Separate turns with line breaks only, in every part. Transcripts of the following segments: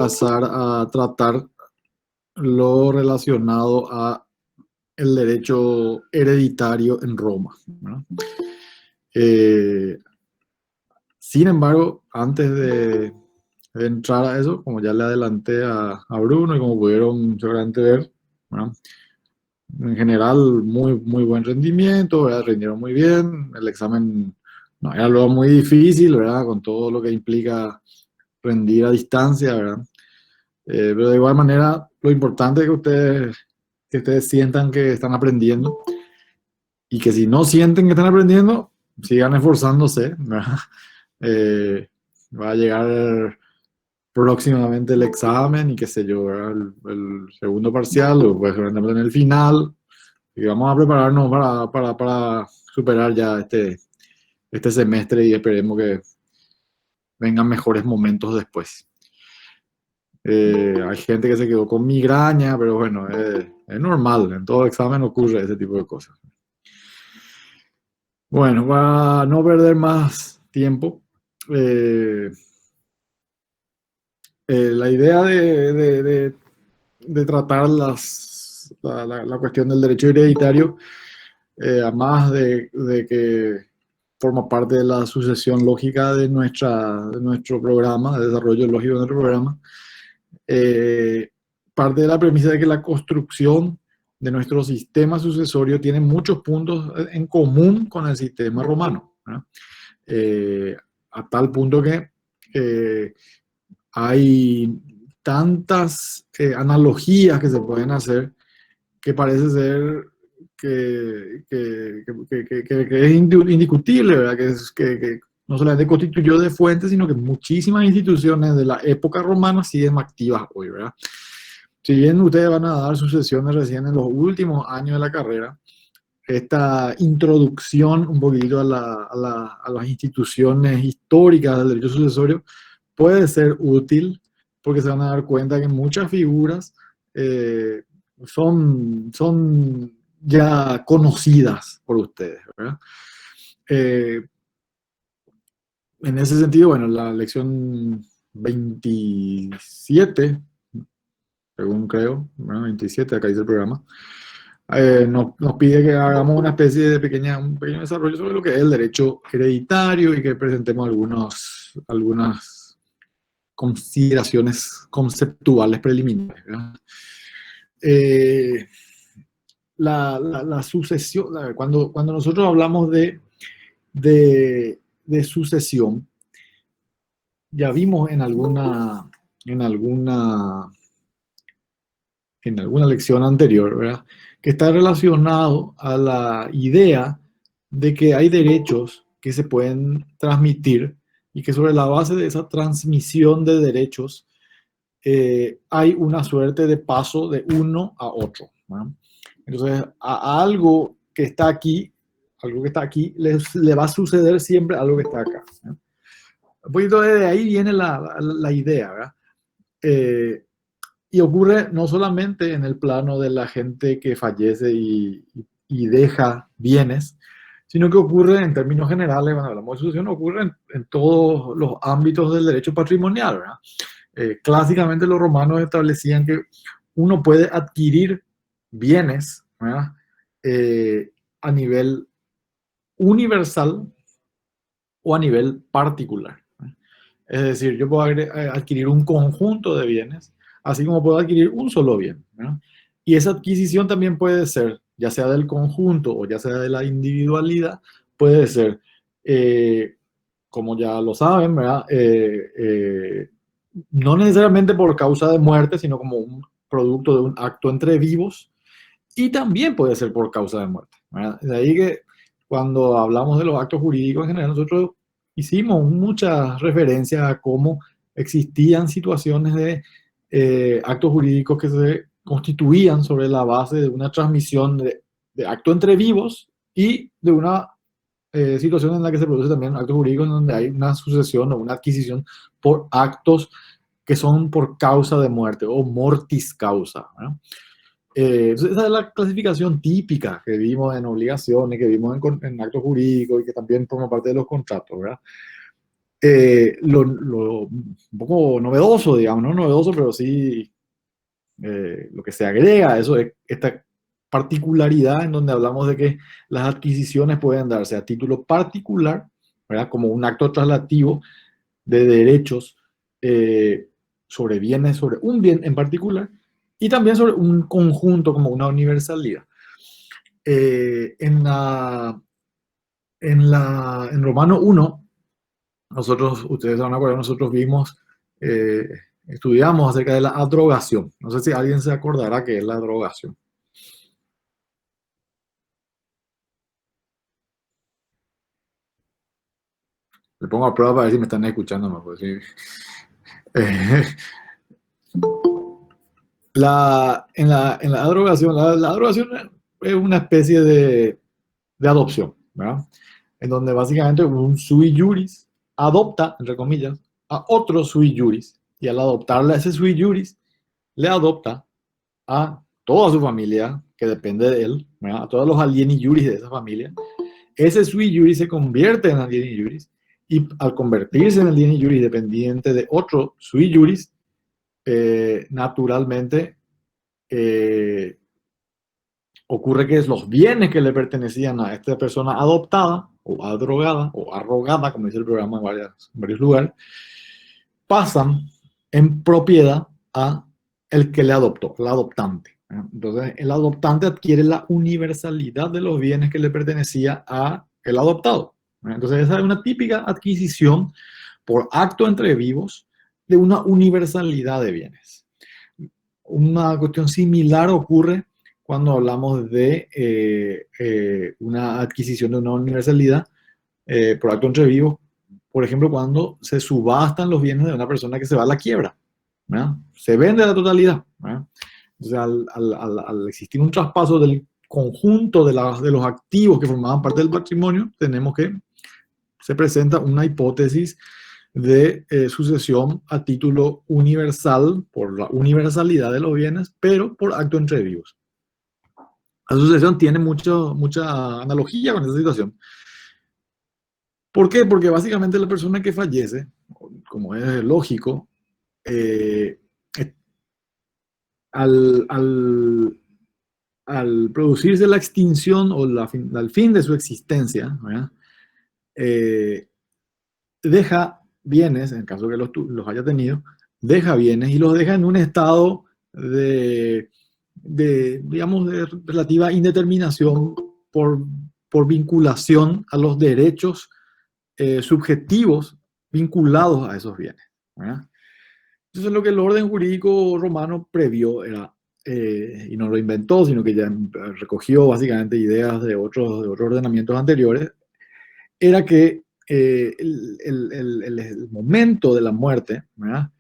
pasar a tratar lo relacionado a el derecho hereditario en Roma, ¿verdad? Eh, Sin embargo, antes de entrar a eso, como ya le adelanté a Bruno y como pudieron seguramente ver, ¿verdad? En general, muy buen rendimiento, ¿verdad? Rindieron muy bien. El examen no era luego muy difícil, ¿verdad? Con todo lo que implica rendir a distancia, ¿verdad? Pero de igual manera, lo importante es que ustedes sientan que están aprendiendo y que si no sienten que están aprendiendo, sigan esforzándose, ¿verdad? Eh, Va a llegar próximamente el examen y qué sé yo, ¿verdad? El segundo parcial, o pues seguramente en el final, y vamos a prepararnos para superar ya este semestre y esperemos que vengan mejores momentos después. Hay gente que se quedó con migraña, pero bueno, es normal, en todo examen ocurre ese tipo de cosas. Bueno, para no perder más tiempo, eh, la idea de tratar la cuestión del derecho hereditario, además de que forma parte de la sucesión lógica de nuestro programa, de desarrollo lógico de nuestro programa, eh, parte de la premisa de que la construcción de nuestro sistema sucesorio tiene muchos puntos en común con el sistema romano, ¿verdad? Eh, a tal punto que eh, hay tantas analogías que se pueden hacer que parece ser que es indiscutible, ¿verdad? Que no solamente constituyó de fuente, sino que muchísimas instituciones de la época romana siguen activas hoy, ¿verdad? Si bien ustedes van a dar sus sesiones recién en los últimos años de la carrera, esta introducción un poquito a las instituciones históricas del derecho sucesorio puede ser útil porque se van a dar cuenta que muchas figuras eh, son ya conocidas por ustedes, ¿verdad? Eh, en ese sentido, bueno, la lección 27, según creo, ¿verdad? 27, acá dice el programa, nos pide que hagamos una especie de un pequeño desarrollo sobre lo que es el derecho hereditario y que presentemos algunas consideraciones conceptuales preliminares, ¿verdad? Eh, la sucesión, cuando nosotros hablamos de sucesión, ya vimos en alguna, en alguna lección anterior, ¿verdad? Que está relacionado a la idea de que hay derechos que se pueden transmitir y que sobre la base de esa transmisión de derechos hay una suerte de paso de uno a otro, ¿no? Entonces, a algo que está aquí, le va a suceder siempre algo que está acá, ¿no? Un poquito de ahí viene la idea, ¿verdad? Eh, y ocurre no solamente en el plano de la gente que fallece y deja bienes, sino que ocurre en términos generales, cuando hablamos de sucesión, ocurre en todos los ámbitos del derecho patrimonial, ¿verdad? Clásicamente los romanos establecían que uno puede adquirir bienes, ¿verdad? A nivel universal o a nivel particular. Es decir, yo puedo adquirir un conjunto de bienes, así como puedo adquirir un solo bien, ¿verdad? Y esa adquisición también puede ser, ya sea del conjunto o ya sea de la individualidad, puede ser, eh, como ya lo saben, ¿verdad? No necesariamente por causa de muerte, sino como un producto de un acto entre vivos, y también puede ser por causa de muerte, ¿verdad? De ahí que cuando hablamos de los actos jurídicos en general, nosotros hicimos muchas referencias a cómo existían situaciones de actos jurídicos que se constituían sobre la base de una transmisión de acto entre vivos y de una situación en la que se produce también actos jurídicos en donde hay una sucesión o una adquisición por actos que son por causa de muerte o mortis causa, ¿verdad? Esa es la clasificación típica que vimos en obligaciones, que vimos en actos jurídicos y que también forma parte de los contratos, ¿verdad? Un poco novedoso, digamos, no novedoso, pero sí lo que se agrega a eso es esta particularidad en donde hablamos de que las adquisiciones pueden darse a título particular, ¿verdad? Como un acto traslativo de derechos sobre bienes, sobre un bien en particular, y también sobre un conjunto como una universalidad. Eh, en, la, en Romano 1, nosotros, ustedes van a acordar, nosotros vimos, eh, estudiamos acerca de la adrogación. No sé si alguien se acordará qué es la adrogación. Le pongo a prueba para ver si me están escuchando. ¿No? Pues, sí. Eh, en la adrogación, la adrogación es una especie de adopción, ¿verdad? En donde básicamente un sui juris adopta, entre comillas, a otro sui juris, y al adoptarle a ese sui juris, le adopta a toda su familia, que depende de él, ¿verdad? A todos los alieni juris de esa familia. Ese sui juris se convierte en alieni juris, y al convertirse en alieni juris dependiente de otro sui juris, naturalmente eh, ocurre que los bienes que le pertenecían a esta persona adoptada o adrogada o arrogada, como dice el programa en varios lugares, pasan en propiedad a el que le adoptó, el adoptante. Entonces, el adoptante adquiere la universalidad de los bienes que le pertenecía a el adoptado. Entonces, esa es una típica adquisición por acto entre vivos de una universalidad de bienes. Una cuestión similar ocurre cuando hablamos de una adquisición de una universalidad por acto entre vivos, por ejemplo, cuando se subastan los bienes de una persona que se va a la quiebra, ¿verdad? Se vende la totalidad, ¿verdad? O sea, al existir un traspaso del conjunto de los activos que formaban parte del patrimonio, tenemos que se presenta una hipótesis de sucesión a título universal por la universalidad de los bienes, pero por acto entre vivos. La sucesión tiene mucha analogía con esa situación. ¿Por qué? Porque básicamente la persona que fallece, como es lógico, eh, al, al, al, producirse la extinción o al fin de su existencia, eh, deja bienes, en caso que los haya tenido, deja bienes y los deja en un estado digamos, de relativa indeterminación por, por vinculación a los derechos subjetivos vinculados a esos bienes, ¿verdad? Entonces lo que el orden jurídico romano previó era, y no lo inventó, sino que ya recogió básicamente ideas de otros ordenamientos anteriores, era que el momento de la muerte, ¿verdad?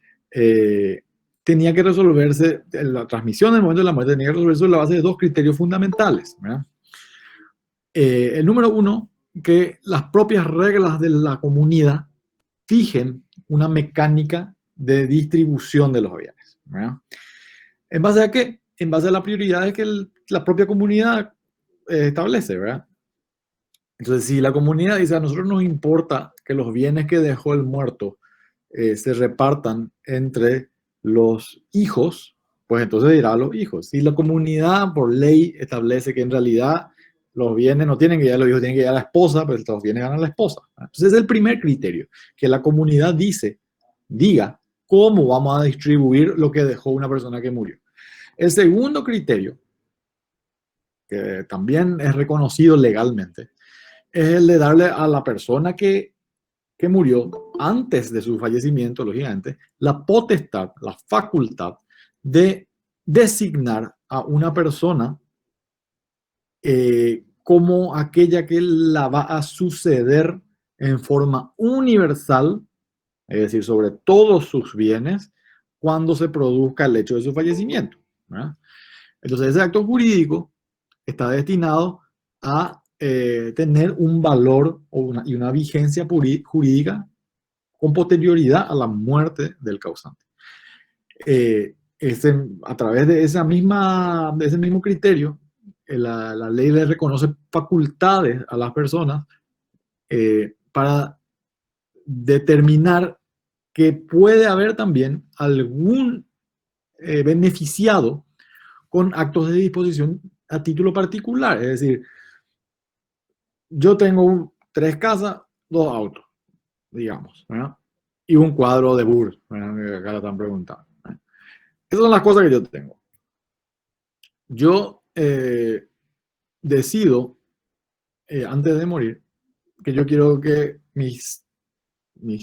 Tenía que resolverse, la transmisión del momento de la muerte tenía que resolverse sobre la base de dos criterios fundamentales, ¿verdad? El número uno, que las propias reglas de la comunidad fijen una mecánica de distribución de los bienes, ¿verdad? ¿En base a qué? En base a las prioridades que la propia comunidad establece, ¿verdad? Entonces, si la comunidad dice, a nosotros nos importa que los bienes que dejó el muerto se repartan entre los hijos, pues entonces dirá a los hijos. Si la comunidad por ley establece que en realidad los bienes no tienen que ir a los hijos, tienen que ir a la esposa, pues los bienes van a la esposa. Entonces es el primer criterio, que la comunidad diga cómo vamos a distribuir lo que dejó una persona que murió. El segundo criterio, que también es reconocido legalmente, es el de darle a la persona que murió antes de su fallecimiento, lógicamente, la potestad, la facultad de designar a una persona como aquella que la va a suceder en forma universal, es decir, sobre todos sus bienes, cuando se produzca el hecho de su fallecimiento, ¿verdad? Entonces, ese acto jurídico está destinado a tener un valor y una vigencia jurídica con posterioridad a la muerte del causante. A través de de ese mismo criterio, la ley le reconoce facultades a las personas para determinar que puede haber también algún beneficiado con actos de disposición a título particular. Es decir, yo tengo 3 casas, 2 autos, digamos, ¿verdad? Y un cuadro de Burr, ¿verdad? Acá lo están preguntando. ¿Verdad? Esas son las cosas que yo tengo. Yo decido, antes de morir, que yo quiero que mis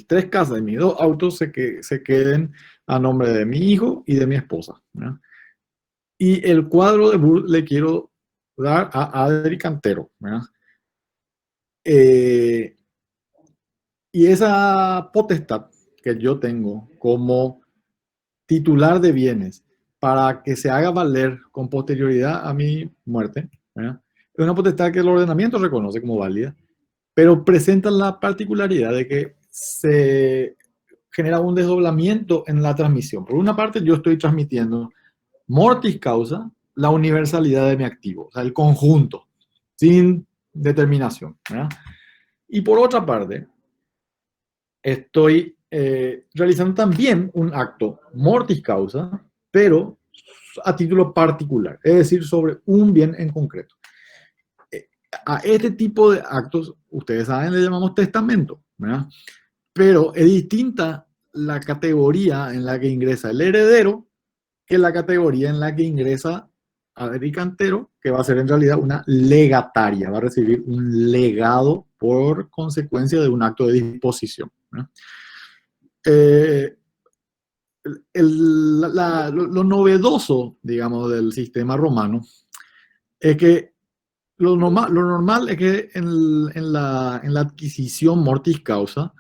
3 casas y mis 2 autos se queden a nombre de mi hijo y de mi esposa, ¿verdad? Y el cuadro de Burr le quiero dar a Adri Cantero, ¿verdad? Y esa potestad que yo tengo como titular de bienes para que se haga valer con posterioridad a mi muerte, ¿verdad? Es una potestad que el ordenamiento reconoce como válida, pero presenta la particularidad de que se genera un desdoblamiento en la transmisión. Por una parte, yo estoy transmitiendo mortis causa la universalidad de mi activo, o sea, el conjunto, sin determinación, ¿verdad? Y por otra parte, estoy realizando también un acto mortis causa, pero a título particular, es decir, sobre un bien en concreto. A este tipo de actos, ustedes saben, le llamamos testamento, ¿verdad? Pero es distinta la categoría en la que ingresa el heredero que la categoría en la que ingresa Adri Cantero, que va a ser en realidad una legataria, va a recibir un legado por consecuencia de un acto de disposición, ¿verdad? Eh, lo novedoso, digamos, del sistema romano es que lo normal es que en la adquisición mortis causa,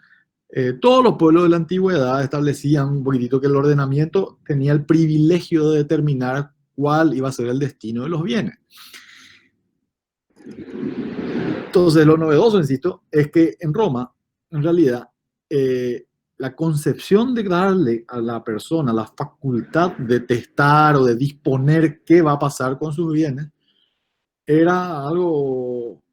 todos los pueblos de la antigüedad establecían un poquitito que el ordenamiento tenía el privilegio de determinar cuál iba a ser el destino de los bienes. Entonces, lo novedoso, insisto, es que en Roma, en realidad, la concepción de darle a la persona la facultad de testar o de disponer qué va a pasar con sus bienes era algo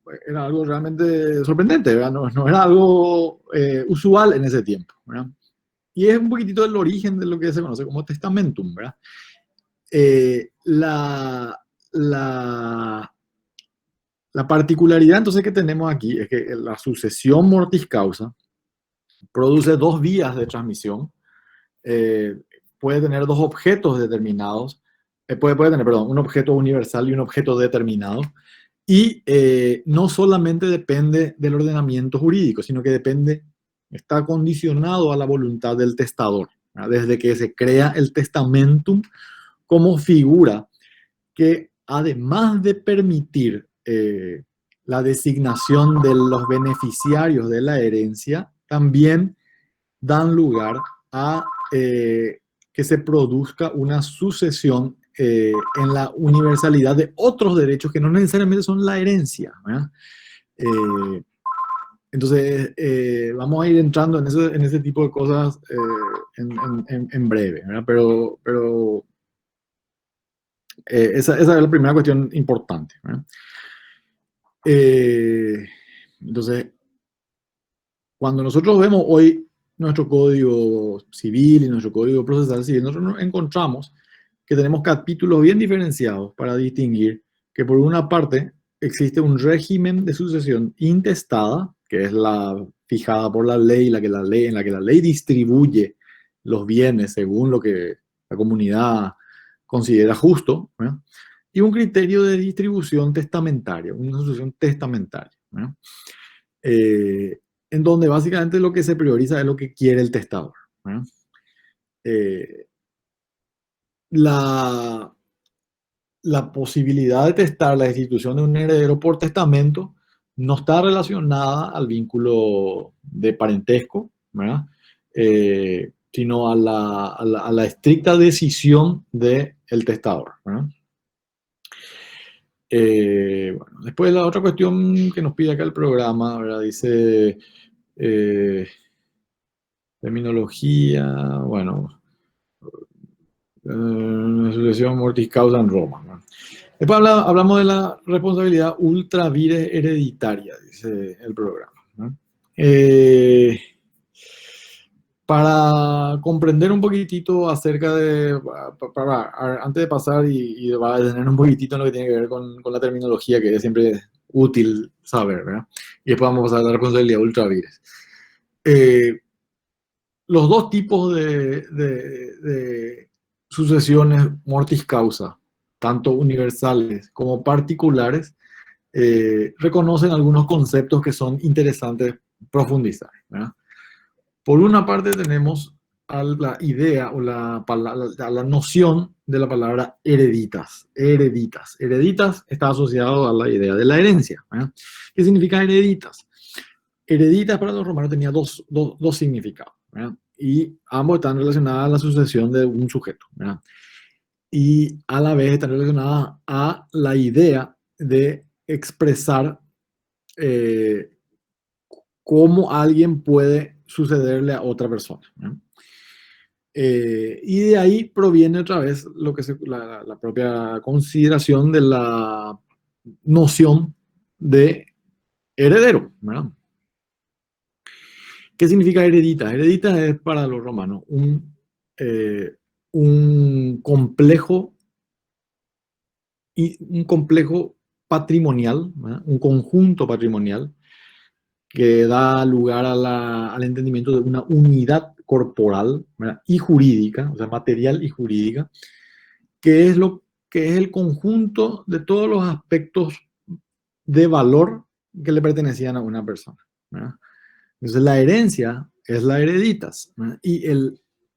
realmente sorprendente, ¿verdad? No, no era algo usual en ese tiempo, ¿verdad? Y es un poquitito el origen de lo que se conoce como testamentum, ¿verdad? Eh, la, la, la particularidad entonces que tenemos aquí es que la sucesión mortis causa produce 2 vías de transmisión, eh, puede tener 2 objetos determinados, puede tener, perdón, un objeto universal y un objeto determinado, y no solamente depende del ordenamiento jurídico, sino que está condicionado a la voluntad del testador, ¿verdad? Desde que se crea el testamentum como figura que además de permitir la designación de los beneficiarios de la herencia, también dan lugar a que se produzca una sucesión en la universalidad de otros derechos que no necesariamente son la herencia, ¿verdad? Entonces, vamos a ir entrando en ese tipo de cosas en breve, ¿verdad? Pero esa es la primera cuestión importante, ¿verdad? Entonces, cuando nosotros vemos hoy nuestro código civil y nuestro código procesal civil, nosotros nos encontramos que tenemos capítulos bien diferenciados para distinguir que por una parte existe un régimen de sucesión intestada, que es la fijada por la ley, en la que la ley distribuye los bienes según lo que la comunidad considera justo, ¿verdad? Y un criterio de distribución testamentaria, una sucesión testamentaria, ¿verdad? En donde básicamente lo que se prioriza es lo que quiere el testador, ¿verdad? Eh, la, la posibilidad de testar la institución de un heredero por testamento no está relacionada al vínculo de parentesco, ¿verdad? Sino a la estricta decisión del testador, ¿verdad? Bueno, después la otra cuestión que nos pide acá el programa, ¿verdad? Dice terminología, bueno, sucesión mortis causa en Roma, ¿no? Después hablamos de la responsabilidad ultra vires hereditaria, dice el programa, ¿no? Para comprender un poquitito acerca de, antes de pasar y va a detener un poquitito en lo que tiene que ver con la terminología, que es siempre útil saber, ¿verdad? Y después vamos a pasar a la responsabilidad ultravires. Los dos tipos de sucesiones mortis causa, tanto universales como particulares, reconocen algunos conceptos que son interesantes profundizar, ¿verdad? Por una parte tenemos a la idea o a la noción de la palabra hereditas. Hereditas. Hereditas está asociado a la idea de la herencia, ¿verdad? ¿Qué significa hereditas? Hereditas para los romanos tenía dos significados, ¿verdad? Y ambos están relacionados a la sucesión de un sujeto, ¿verdad? Y a la vez están relacionadas a la idea de expresar eh, cómo alguien puede sucederle a otra persona, ¿no? Y de ahí proviene otra vez lo que la propia consideración de la noción de heredero, ¿verdad? ¿Qué significa heredita? Heredita es para los romanos eh, un complejo un complejo patrimonial, ¿verdad? Un conjunto patrimonial que da lugar al entendimiento de una unidad corporal, ¿verdad? Y jurídica, o sea, material y jurídica, que es lo que es el conjunto de todos los aspectos de valor que le pertenecían a una persona, ¿verdad? Entonces la herencia es la hereditas, ¿verdad? Y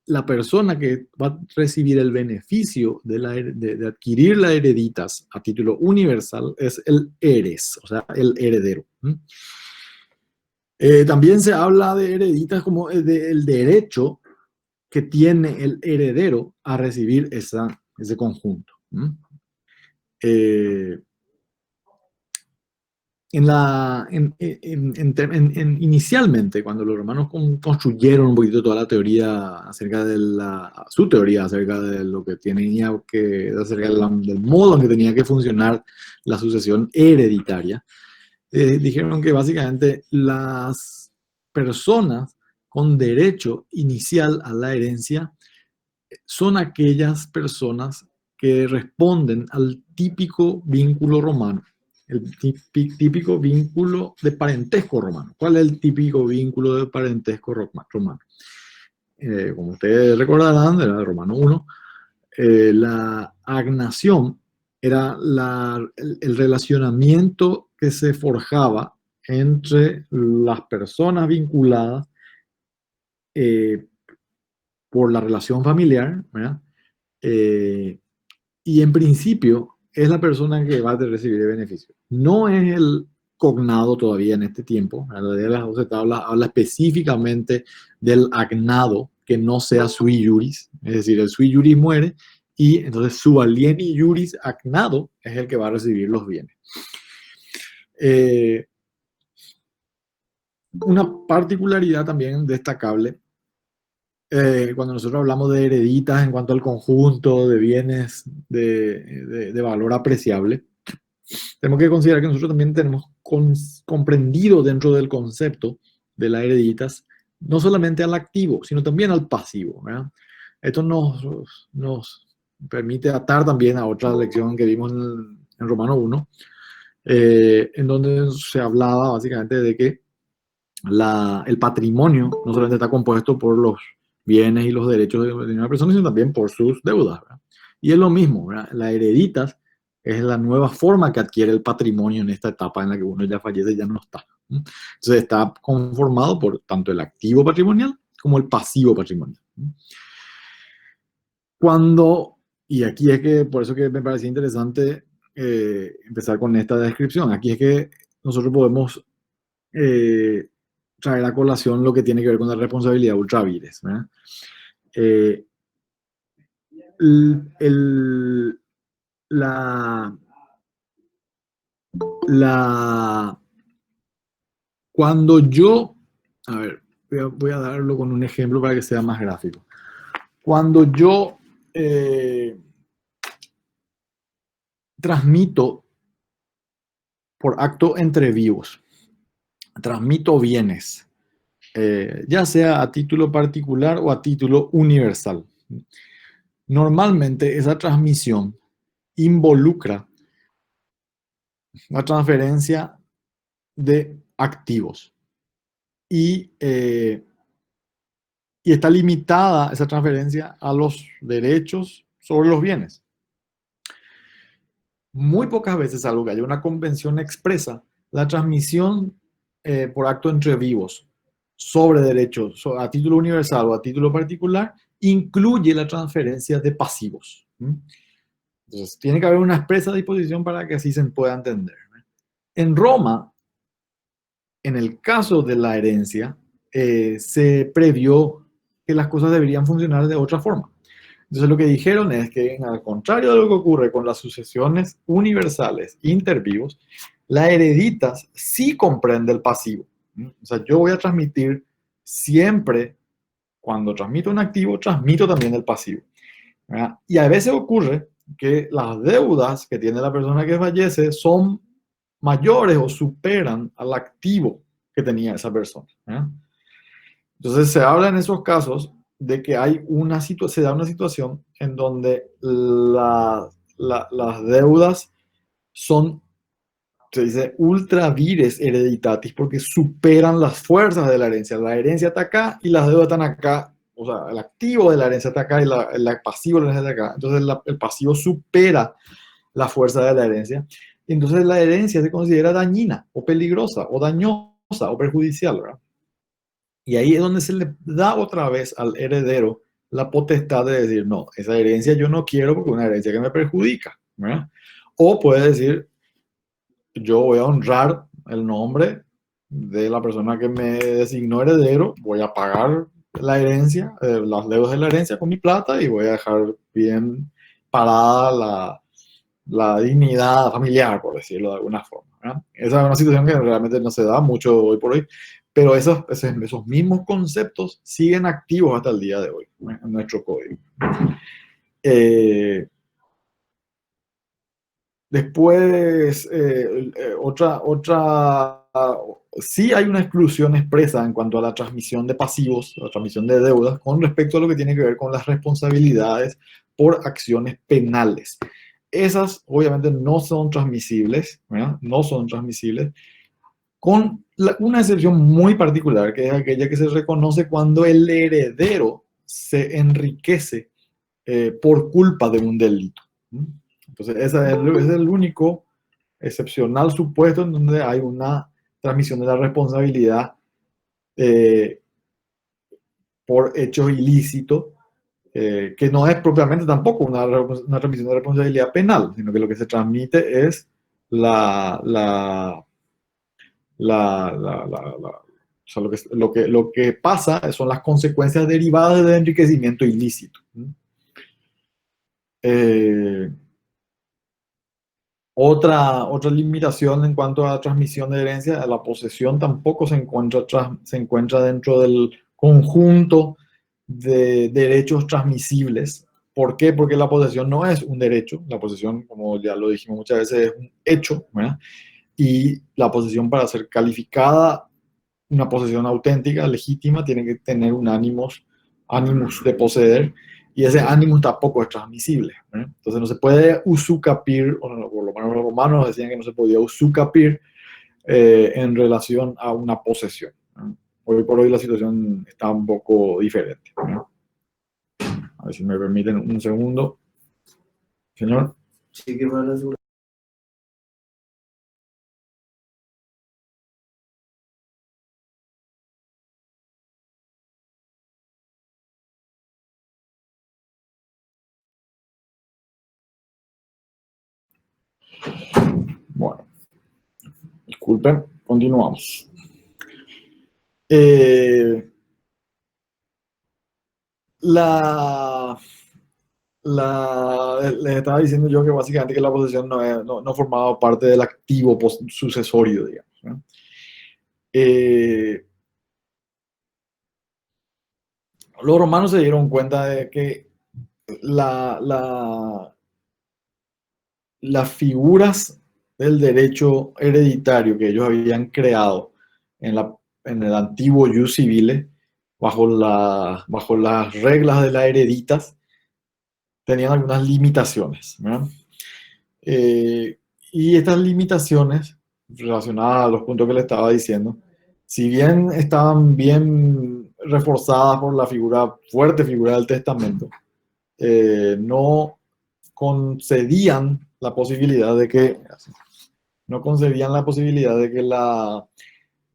la persona que va a recibir el beneficio de adquirir la hereditas a título universal es el eres, o sea, el heredero. También se habla de hereditas como el derecho que tiene el heredero a recibir ese conjunto. Eh, inicialmente, cuando los romanos construyeron un poquito toda la teoría acerca de su teoría acerca de lo que tenía que, acerca del modo en que tenía que funcionar la sucesión hereditaria, dijeron que básicamente las personas con derecho inicial a la herencia son aquellas personas que responden al típico vínculo romano, el típico vínculo de parentesco romano. ¿Cuál es el típico vínculo de parentesco romano? Como ustedes recordarán, era el Romano 1, la agnación era el relacionamiento que se forjaba entre las personas vinculadas eh, por la relación familiar, ¿verdad? Eh, y en principio es la persona que va a recibir el beneficio. No es el cognado todavía en este tiempo. La ley de las 12 tablas habla específicamente del agnado que no sea sui juris, es decir, el sui juris muere y entonces su alieni juris agnado es el que va a recibir los bienes. Una particularidad también destacable cuando nosotros hablamos de hereditas en cuanto al conjunto de bienes de valor apreciable, tenemos que considerar que nosotros también tenemos comprendido dentro del concepto de las hereditas no solamente al activo, sino también al pasivo, ¿verdad? Esto nos permite atar también a otra lección que vimos en Romano 1, en donde se hablaba básicamente de que el patrimonio no solamente está compuesto por los bienes y los derechos de una persona, sino también por sus deudas, ¿verdad? Y es lo mismo, ¿verdad? La hereditas es la nueva forma que adquiere el patrimonio en esta etapa en la que uno ya fallece y ya no está. Entonces está conformado por tanto el activo patrimonial como el pasivo patrimonial. Y aquí es que, por eso que me parecía interesante empezar con esta descripción, aquí es que nosotros podemos eh, traer a colación lo que tiene que ver con la responsabilidad ultravires, ¿verdad? Eh, el, el, la, la, cuando yo, a ver, voy a darlo con un ejemplo para que sea más gráfico. Cuando yo transmito por acto entre vivos, transmito bienes ya sea a título particular o a título universal. Normalmente esa transmisión involucra la transferencia de activos y y está limitada esa transferencia a los derechos sobre los bienes. Muy pocas veces, salvo que haya una convención expresa, la transmisión por acto entre vivos sobre derechos a título universal o a título particular incluye la transferencia de pasivos. Entonces, tiene que haber una expresa disposición para que así se pueda entender. En Roma, en el caso de la herencia, se previó que las cosas deberían funcionar de otra forma. Entonces lo que dijeron es que, al contrario de lo que ocurre con las sucesiones universales intervivos, la hereditas sí comprende el pasivo. O sea, yo voy a transmitir siempre, cuando transmito un activo, transmito también el pasivo. ¿Verdad? Y a veces ocurre que las deudas que tiene la persona que fallece son mayores o superan al activo que tenía esa persona. ¿Verdad? Entonces se habla en esos casos de que hay se da una situación en donde las deudas son, se dice, ultra vires hereditatis, porque superan las fuerzas de la herencia. La herencia está acá y las deudas están acá. O sea, el activo de la herencia está acá y el pasivo de la herencia está acá. Entonces el pasivo supera la fuerza de la herencia. Y entonces la herencia se considera dañina o peligrosa o dañosa o perjudicial, ¿verdad? Y ahí es donde se le da otra vez al heredero la potestad de decir, no, esa herencia yo no quiero porque es una herencia que me perjudica, ¿verdad? O puede decir, yo voy a honrar el nombre de la persona que me designó heredero, voy a pagar la herencia, las deudas de la herencia con mi plata y voy a dejar bien parada la dignidad familiar, por decirlo de alguna forma, ¿verdad? Esa es una situación que realmente no se da mucho hoy por hoy, pero esos mismos conceptos siguen activos hasta el día de hoy en nuestro código. Eh, Después, sí hay una exclusión expresa en cuanto a la transmisión de pasivos, la transmisión de deudas, con respecto a lo que tiene que ver con las responsabilidades por acciones penales. Esas obviamente no son transmisibles, ¿verdad? No son transmisibles, con una excepción muy particular, que es aquella que se reconoce cuando el heredero se enriquece por culpa de un delito. Entonces, ese es el único excepcional supuesto en donde hay una transmisión de la responsabilidad eh, por hechos ilícitos, que no es propiamente tampoco una transmisión de responsabilidad penal, sino que lo que se transmite es la, la, o sea, lo que pasa son las consecuencias derivadas del enriquecimiento ilícito. Eh, otra limitación en cuanto a la transmisión de herencia, la posesión tampoco se encuentra dentro del conjunto de derechos transmisibles. ¿Por qué? Porque la posesión no es un derecho, la posesión, como ya lo dijimos muchas veces, es un hecho, ¿verdad? Y la posesión, para ser calificada una posesión auténtica, legítima, tiene que tener un ánimos de poseer, y ese ánimo tampoco es transmisible. Entonces no se puede usucapir, o por lo menos los romanos decían que no se podía usucapir en relación a una posesión. Hoy por hoy la situación está un poco diferente. A ver si me permiten un segundo. Señor.
Sí, que van a asegurar.
Bueno, disculpen, continuamos. Eh, la les estaba diciendo yo que básicamente que la posesión no formaba parte del activo sucesorio, digamos, ¿no? Los romanos se dieron cuenta de que la, la, las figuras del derecho hereditario que ellos habían creado en en el antiguo Jus Civile, bajo las reglas de las hereditas, tenían algunas limitaciones, ¿verdad? Y estas limitaciones, relacionadas a los puntos que le estaba diciendo, si bien estaban bien reforzadas por la fuerte figura del testamento, no concedían la posibilidad de que no concedían la posibilidad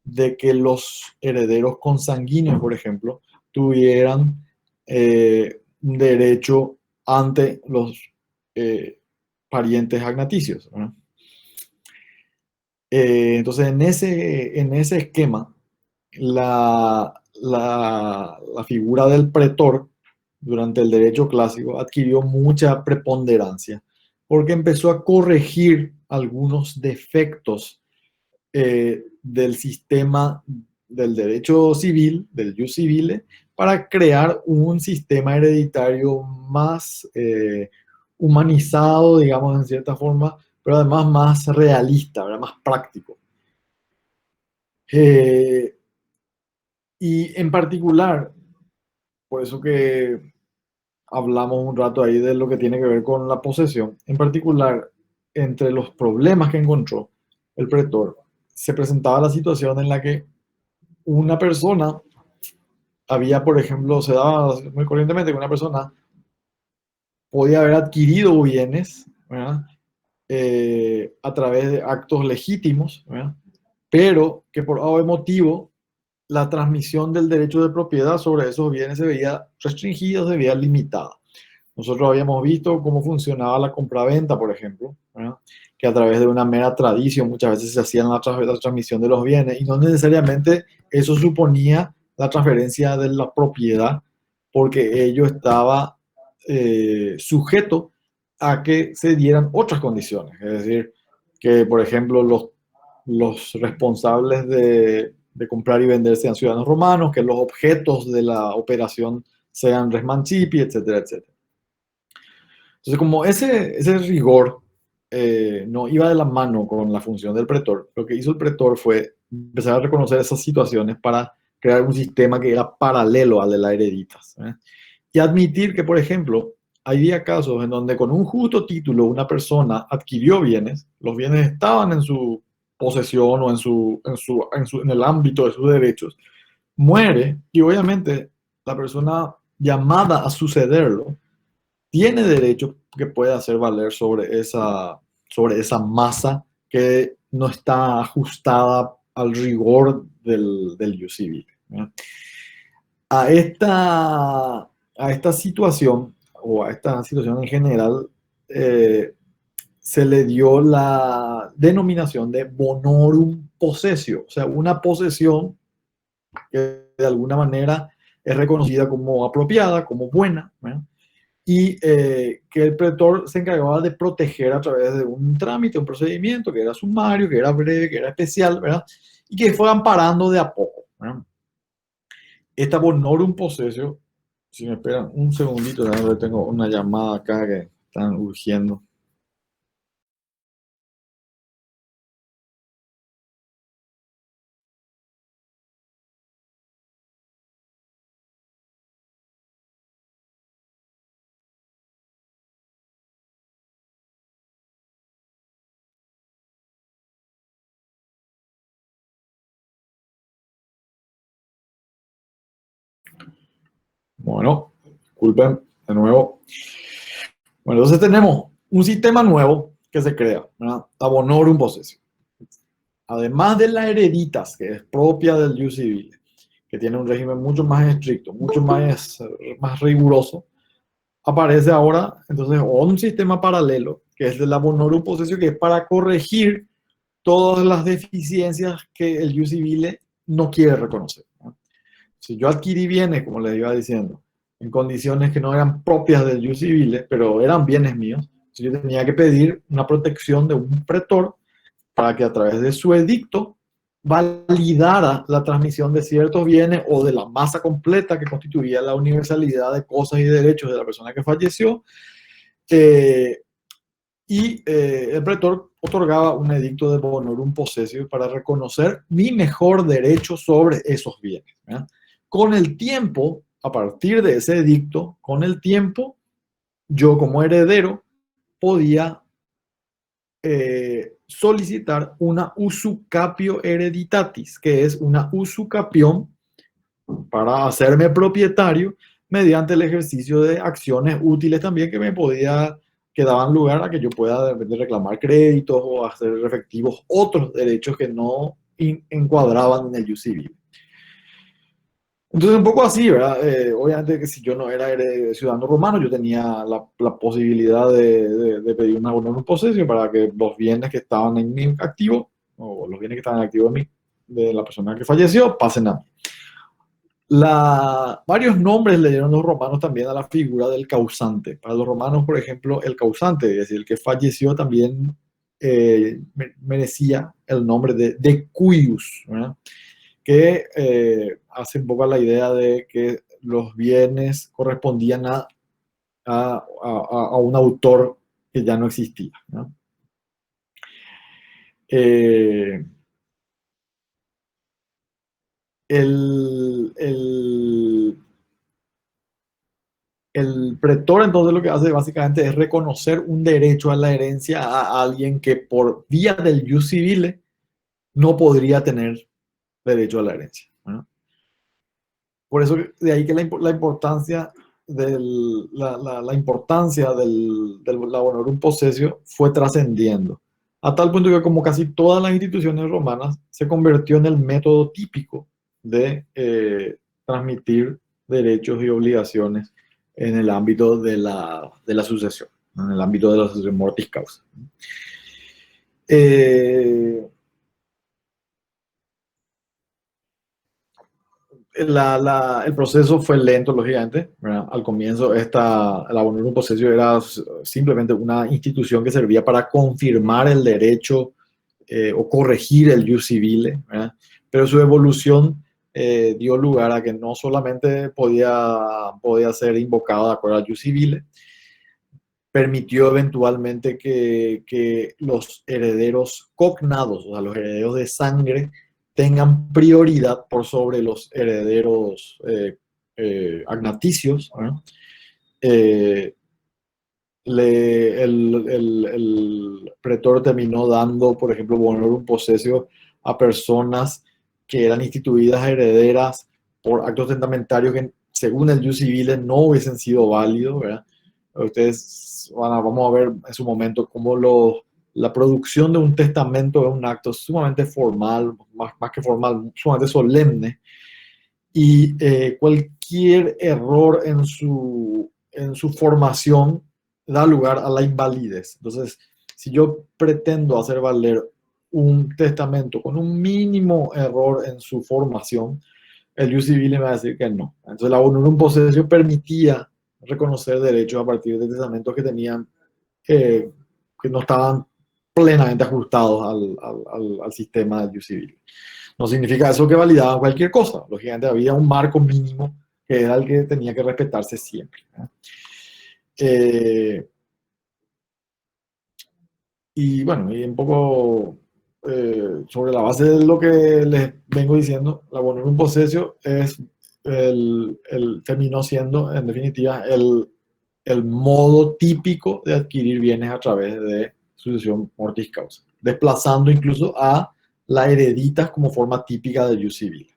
de que los herederos consanguíneos, por ejemplo, tuvieran un derecho ante los parientes agnaticios, ¿verdad? Entonces, en ese esquema, la figura del pretor durante el derecho clásico adquirió mucha preponderancia porque empezó a corregir algunos defectos del sistema del derecho civil, del jus civile, para crear un sistema hereditario más humanizado, digamos, en cierta forma, pero además más realista, ¿verdad? Más práctico. Y en particular, por eso que hablamos un rato ahí de lo que tiene que ver con la posesión, en particular, entre los problemas que encontró el pretor, se presentaba la situación en la que una persona había, por ejemplo, se daba muy corrientemente que una persona podía haber adquirido bienes, ¿verdad? A través de actos legítimos, ¿verdad? Pero que por algún motivo la transmisión del derecho de propiedad sobre esos bienes se veía restringida, se veía limitada. Nosotros habíamos visto cómo funcionaba la compraventa, por ejemplo, ¿verdad? Que a través de una mera tradición muchas veces se hacía la transmisión de los bienes y no necesariamente eso suponía la transferencia de la propiedad porque ello estaba sujeto a que se dieran otras condiciones. Es decir, que por ejemplo los responsables de comprar y vender sean ciudadanos romanos, que los objetos de la operación sean res mancipi, etcétera, etcétera. Entonces, como ese rigor no iba de la mano con la función del pretor, lo que hizo el pretor fue empezar a reconocer esas situaciones para crear un sistema que era paralelo al de las hereditas, ¿eh? Y admitir que, por ejemplo, había casos en donde con un justo título una persona adquirió bienes, los bienes estaban en su posesión o en el ámbito de sus derechos, muere y obviamente la persona llamada a sucederlo tiene derecho que puede hacer valer sobre esa masa que no está ajustada al rigor del jus civil, ¿no? A esta, a esta situación, o a esta situación en general, se le dio la denominación de bonorum possessio, o sea, una posesión que de alguna manera es reconocida como apropiada, como buena, ¿no? Y que el pretor se encargaba de proteger a través de un trámite, un procedimiento que era sumario, que era breve, que era especial, ¿verdad? Y que fue amparando de a poco, ¿verdad? Esta bonorum possessio, si me esperan un segundito, ya tengo una llamada acá que están urgiendo. Bueno, disculpen de nuevo. Bueno, entonces tenemos un sistema nuevo que se crea, ¿verdad? Bonorum possessio. Además de las hereditas, que es propia del jus civil, que tiene un régimen mucho más estricto, mucho más riguroso, aparece ahora entonces un sistema paralelo, que es de la bonorum possessio, que es para corregir todas las deficiencias que el jus civile no quiere reconocer, ¿no? Si yo adquirí bienes, como les iba diciendo, en condiciones que no eran propias del jus civile, pero eran bienes míos, yo tenía que pedir una protección de un pretor para que a través de su edicto validara la transmisión de ciertos bienes o de la masa completa que constituía la universalidad de cosas y derechos de la persona que falleció, Y el pretor otorgaba un edicto de bonorum possessio para reconocer mi mejor derecho sobre esos bienes, ¿verdad? Con el tiempo, a partir de ese edicto, con el tiempo, yo como heredero podía solicitar una usucapio hereditatis, que es una usucapión para hacerme propietario mediante el ejercicio de acciones útiles también que daban lugar a que yo pueda de repente reclamar créditos o hacer efectivos otros derechos que no encuadraban en el jus civil. Entonces, un poco así, ¿verdad? Obviamente que si yo no era ciudadano romano, yo tenía la posibilidad de pedir una honorum possession para que los bienes que estaban en mi activo, o los bienes que estaban en activo de la persona que falleció, pasen a mí. Varios nombres le dieron los romanos también a la figura del causante. Para los romanos, por ejemplo, el causante, es decir, el que falleció también merecía el nombre de cuius, ¿verdad? Que hace un poco la idea de que los bienes correspondían a un autor que ya no existía, ¿no? Eh, el, el, el pretor entonces lo que hace básicamente es reconocer un derecho a la herencia a alguien que por vía del jus civile no podría tener derecho a la herencia, ¿no? Por eso de ahí que la importancia la importancia del laborum possessio fue trascendiendo, a tal punto que como casi todas las instituciones romanas se convirtió en el método típico de transmitir derechos y obligaciones en el ámbito de la sucesión, en el ámbito de la sucesión mortis causa. Eh, el proceso fue lento, lógicamente, ¿verdad? Al comienzo, la bonorum possessio era simplemente una institución que servía para confirmar el derecho o corregir el jus civile, ¿verdad? Pero su evolución dio lugar a que no solamente podía ser invocado de acuerdo al jus civile, permitió eventualmente que los herederos cognados, o sea, los herederos de sangre, tengan prioridad por sobre los herederos agnaticios, ¿no? eh, el pretor terminó dando, por ejemplo, bonorum possessio a personas que eran instituidas herederas por actos testamentarios que, según el jus civile, no hubiesen sido válidos, ¿verdad? Ustedes vamos a ver en su momento cómo la producción de un testamento es un acto sumamente formal, más que formal, sumamente solemne, y cualquier error en su formación da lugar a la invalidez. Entonces, si yo pretendo hacer valer un testamento con un mínimo error en su formación, el jus civile me va a decir que no. Entonces, la honorum possessio permitía reconocer derechos a partir de testamentos que tenían, que no estaban plenamente ajustados al sistema del jus civile. No significa eso que validaban cualquier cosa. Lógicamente había un marco mínimo que era el que tenía que respetarse siempre. Eh, y bueno, y un poco sobre la base de lo que les vengo diciendo, la bonorum possessio terminó siendo, en definitiva, el modo típico de adquirir bienes a través de sucesión mortis causa, desplazando incluso a la hereditas como forma típica del jus civil.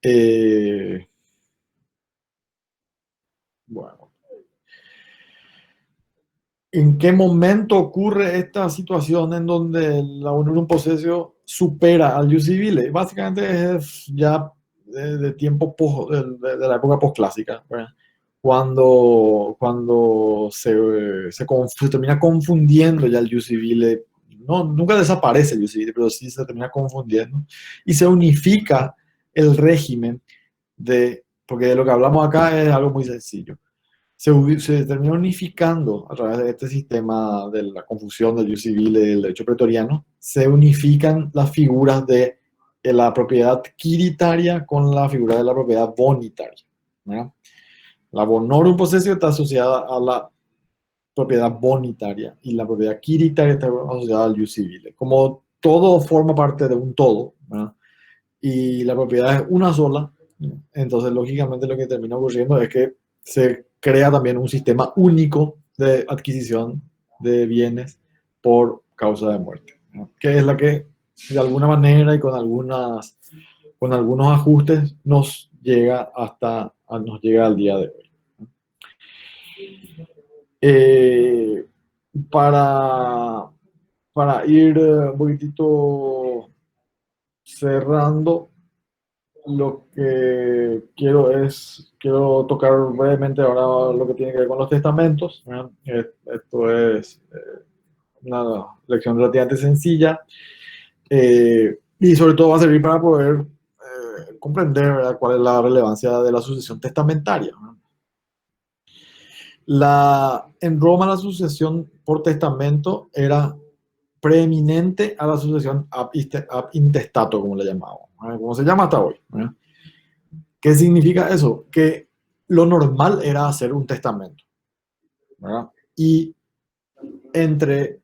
Eh, bueno, ¿en qué momento ocurre esta situación en donde la honorum possessio supera al jus civile? Básicamente es ya de tiempo de la época postclásica, ¿verdad? Cuando se termina confundiendo ya el jus civile, no, nunca desaparece el jus civile, pero sí se termina confundiendo y se unifica el régimen porque de lo que hablamos acá es algo muy sencillo. Se terminó unificando a través de este sistema de la confusión del jus civile y del derecho pretoriano, se unifican las figuras de la propiedad quiritaria con la figura de la propiedad bonitaria, ¿no? La bonorum possessio está asociada a la propiedad bonitaria y la propiedad quiritaria está asociada al jus civile. Como todo forma parte de un todo, ¿verdad? Y la propiedad es una sola, entonces lógicamente lo que termina ocurriendo es que se crea también un sistema único de adquisición de bienes por causa de muerte, ¿no? Que es la que de alguna manera y con algunos ajustes nos llega nos llega al día de hoy. Eh, para, para ir un poquitito cerrando, lo que quiero tocar brevemente ahora lo que tiene que ver con los testamentos, ¿verdad? Esto es una lección relativamente sencilla, y sobre todo va a servir para poder comprender, ¿verdad?, cuál es la relevancia de la sucesión testamentaria, ¿verdad? En Roma la sucesión por testamento era preeminente a la sucesión ab intestato, como le llamamos, ¿verdad?, como se llama hasta hoy, ¿verdad? ¿Qué significa eso? Que lo normal era hacer un testamento, ¿verdad? Entre,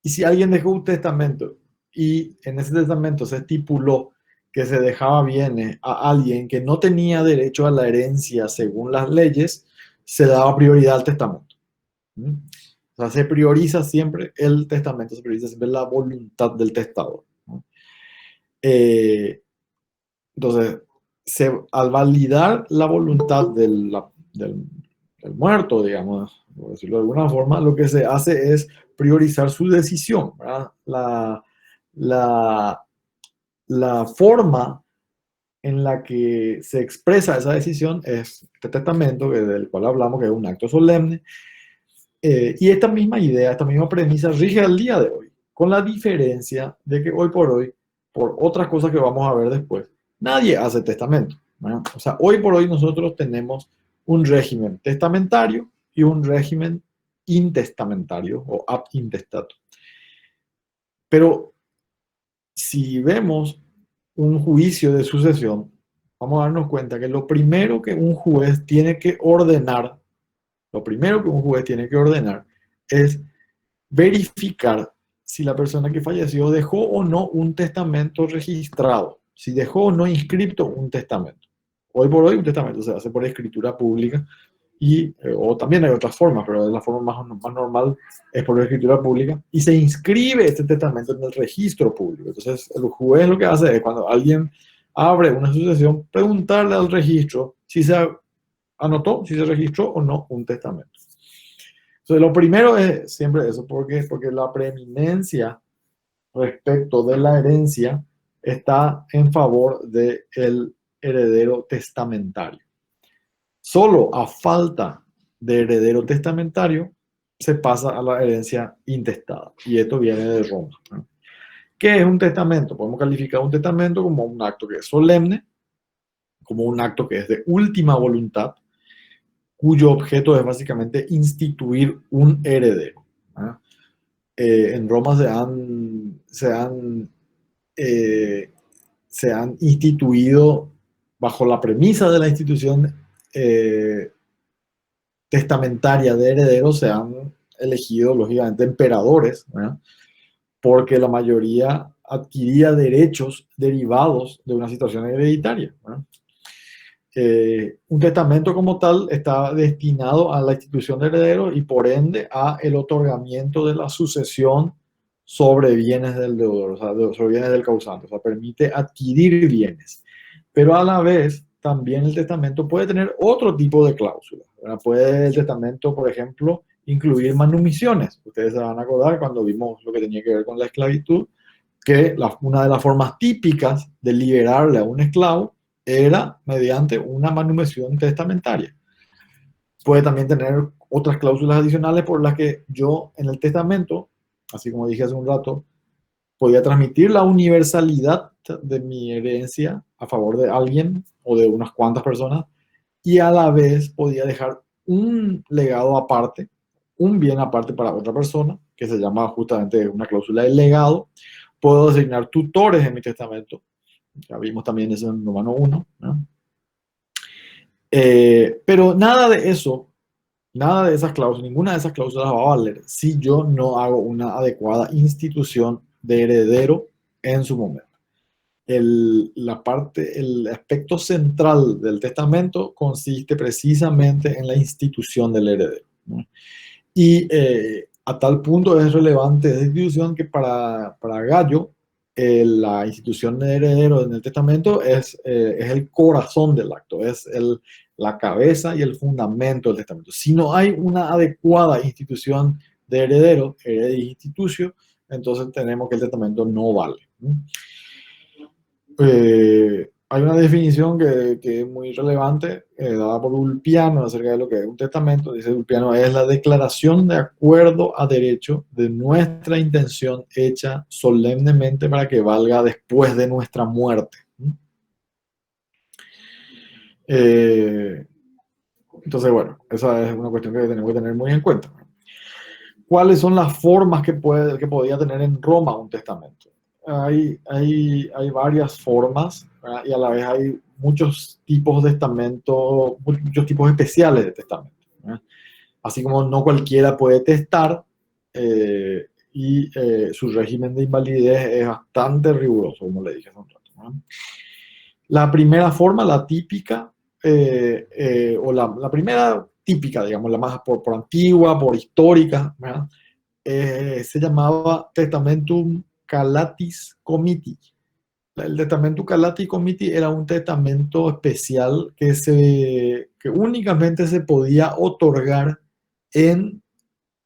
y si alguien dejó un testamento y en ese testamento se estipuló que se dejaba bienes a alguien que no tenía derecho a la herencia según las leyes, se daba prioridad al testamento. ¿Mm? O sea, se prioriza siempre el testamento, se prioriza siempre la voluntad del testador, ¿no? Eh, entonces, al validar la voluntad del muerto, digamos, por decirlo de alguna forma, lo que se hace es priorizar su decisión, ¿verdad? La, la forma en la que se expresa esa decisión es este testamento, del cual hablamos, que es un acto solemne, y esta misma idea, esta misma premisa rige al día de hoy, con la diferencia de que hoy por hoy, por otras cosas que vamos a ver después, nadie hace testamento, ¿verdad? O sea, hoy por hoy nosotros tenemos un régimen testamentario y un régimen intestamentario o ab intestato. Pero si vemos un juicio de sucesión, vamos a darnos cuenta que lo primero que un juez tiene que ordenar, lo primero que un juez tiene que ordenar es verificar si la persona que falleció dejó o no un testamento registrado, si dejó o no inscripto un testamento. Hoy por hoy un testamento se hace por escritura pública o también hay otras formas, pero la forma más normal es por escritura pública y se inscribe este testamento en el registro público. Entonces el juez lo que hace es, cuando alguien abre una sucesión, preguntarle al registro si se anotó, si se registró o no un testamento. Entonces, lo primero es siempre eso, porque la preeminencia respecto de la herencia está en favor del heredero testamentario. Solo a falta de heredero testamentario se pasa a la herencia intestada, y esto viene de Roma, ¿no? ¿Qué es un testamento? Podemos calificar un testamento como un acto que es solemne, como un acto que es de última voluntad, cuyo objeto es básicamente instituir un heredero, ¿no? En Roma eh, se han instituido, bajo la premisa de la institución testamentaria de herederos, se han elegido lógicamente emperadores, ¿verdad?, porque la mayoría adquiría derechos derivados de una situación hereditaria, ¿verdad? Un testamento como tal está destinado a la institución de herederos y por ende a el otorgamiento de la sucesión sobre bienes del deudor, o sea, sobre bienes del causante, o sea, permite adquirir bienes. Pero a la vez, también el testamento puede tener otro tipo de cláusulas, ¿verdad? Puede el testamento, por ejemplo, incluir manumisiones. Ustedes se van a acordar cuando vimos lo que tenía que ver con la esclavitud, que una de las formas típicas de liberarle a un esclavo era mediante una manumisión testamentaria. Puede también tener otras cláusulas adicionales por las que yo en el testamento, así como dije hace un rato, podía transmitir la universalidad de mi herencia a favor de alguien o de unas cuantas personas, y a la vez podía dejar un legado aparte, un bien aparte para otra persona, que se llama justamente una cláusula de legado. Puedo designar tutores en mi testamento. Ya vimos también eso en Romano 1, ¿no? Pero nada de eso Nada de esas cláusulas, ninguna de esas cláusulas va a valer si yo no hago una adecuada institución de heredero en su momento. El aspecto central del testamento consiste precisamente en la institución del heredero, ¿no? Y a tal punto es relevante esa institución que para Gallo, la institución de heredero en el testamento es el corazón del acto, la cabeza y el fundamento del testamento. Si no hay una adecuada institución de heredero, heredis institutio, entonces tenemos que el testamento no vale, ¿no? Hay una definición que es muy relevante, dada por Ulpiano acerca de lo que es un testamento. Dice Ulpiano, es la declaración de acuerdo a derecho de nuestra intención hecha solemnemente para que valga después de nuestra muerte. Eh, entonces, bueno, esa es una cuestión que tenemos que tener muy en cuenta. ¿Cuáles son las formas que podía tener en Roma un testamento? Hay varias formas, ¿verdad? Y a la vez hay muchos tipos de testamento, muchos tipos especiales de testamento, ¿verdad? Así como no cualquiera puede testar, su régimen de invalidez es bastante riguroso, como le dije hace un rato, ¿verdad? La primera forma, la típica, la primera típica, digamos, la más por antigua, por histórica, ¿verdad? Se llamaba Testamentum Calatis Comiti. El Testamentum Calatis Comiti era un testamento especial que únicamente se podía otorgar